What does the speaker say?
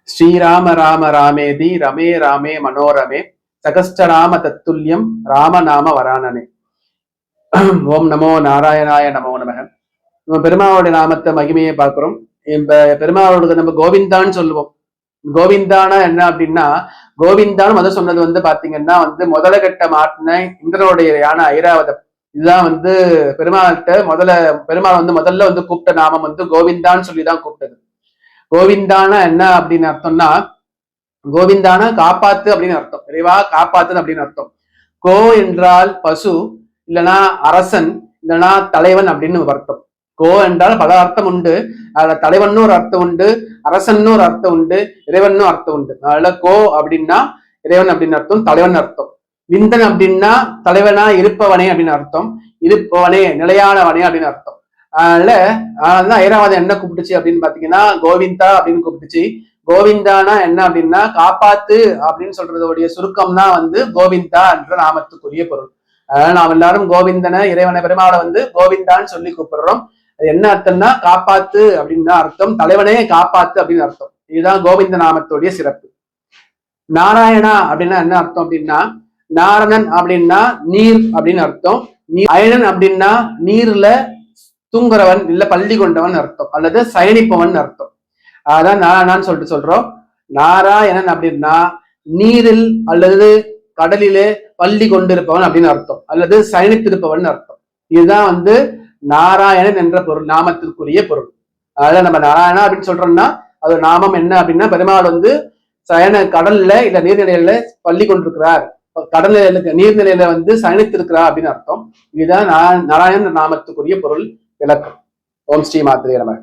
ஸ்ரீராம ராம ராமேதி ரமே ராமே மனோரமே சகஸ்டராம தத்துல்யம் ராமநாம வரானனே. ஓம் நமோ நாராயணாய நமோ நமக. நம்ம பெருமாளுடைய நாமத்தை மகிமையை பார்க்கிறோம். இப்ப பெருமாளுக்கு நம்ம கோவிந்தான்னு சொல்லுவோம். கோவிந்தானா என்ன அப்படின்னா, கோவிந்தான்னு முதல் சொன்னது பாத்தீங்கன்னா முதல கட்ட மாட்டின இந்திரனுடைய யானை ஐராவதம். இதுதான் பெருமாள்கிட்ட பெருமாள் முதல்ல கூப்பிட்ட நாமம் கோவிந்தான்னு சொல்லிதான் கூப்பிட்டது. கோவிந்தானா என்ன அப்படின்னு அர்த்தம்னா, கோவிந்தானா காப்பாத்து அப்படின்னு அர்த்தம். இறைவா காப்பாத்து அப்படின்னு அர்த்தம். கோ என்றால் பசு, இல்லைன்னா அரசன், இல்லைன்னா தலைவன் அப்படின்னு அர்த்தம். கோ என்றால் பல அர்த்தம் உண்டு. அதுல தலைவன் ஒரு அர்த்தம் உண்டு, அரசன் ஒரு அர்த்தம் உண்டு, இறைவன் அர்த்தம் உண்டு. அதனால கோ அப்படின்னா இறைவன் அப்படின்னு அர்த்தம், தலைவன் அர்த்தம். விந்தன் அப்படின்னா தலைவனா இருப்பவனே அப்படின்னு அர்த்தம், இருப்பவனே நிலையானவனே அப்படின்னு அர்த்தம். அதனால ஐராவதம் என்ன கூப்பிட்டுச்சு அப்படின்னு பாத்தீங்கன்னா கோவிந்தா அப்படின்னு கூப்பிட்டுச்சு. கோவிந்தானா என்ன அப்படின்னா காப்பாத்து அப்படின்னு சொல்றதோடைய சுருக்கம் தான் கோவிந்தா என்ற நாமத்துக்குரிய பொருள். அதனால நாம் எல்லாரும் கோவிந்தனை இறைவனை பெருமாளை கோவிந்தான்னு சொல்லி கூப்பிடுறோம். அது என்ன அர்த்தம்னா காப்பாத்து அப்படின்னு தான் அர்த்தம், தலைவனே காப்பாத்து அப்படின்னு அர்த்தம். இதுதான் கோவிந்த நாமத்துடைய சிறப்பு. நாராயணா அப்படின்னா என்ன அர்த்தம் அப்படின்னா, நாரணன் அப்படின்னா நீர் அப்படின்னு அர்த்தம். அயனன் அப்படின்னா நீர்ல தூங்குறவன் இல்ல பள்ளி கொண்டவன் அர்த்தம், அல்லது சயனிப்பவன் அர்த்தம். அதான் நாராயணான்னு சொல்லிட்டு சொல்றோம். நாராயணன் அப்படின்னா நீரில் அல்லது கடலிலே பள்ளி கொண்டிருப்பவன் அப்படின்னு அர்த்தம், அல்லது சயனித்திருப்பவன் அர்த்தம். இதுதான் நாராயணன் என்ற பொருள், நாமத்திற்குரிய பொருள். அதாவது நம்ம நாராயணா அப்படின்னு சொல்றோம்னா அது நாமம் என்ன அப்படின்னா, பெருமாள் சயன கடல்ல இல்ல நீர்நிலையில பள்ளி கொண்டிருக்கிறார், கடல்நிலையில நீர்நிலையில சயனித்திருக்கிறார் அப்படின்னு அர்த்தம். இதுதான் நாராயணன் நாமத்துக்குரிய பொருள் விளக்கம். ஓம் ஸ்ரீ மாத்ரே நமः.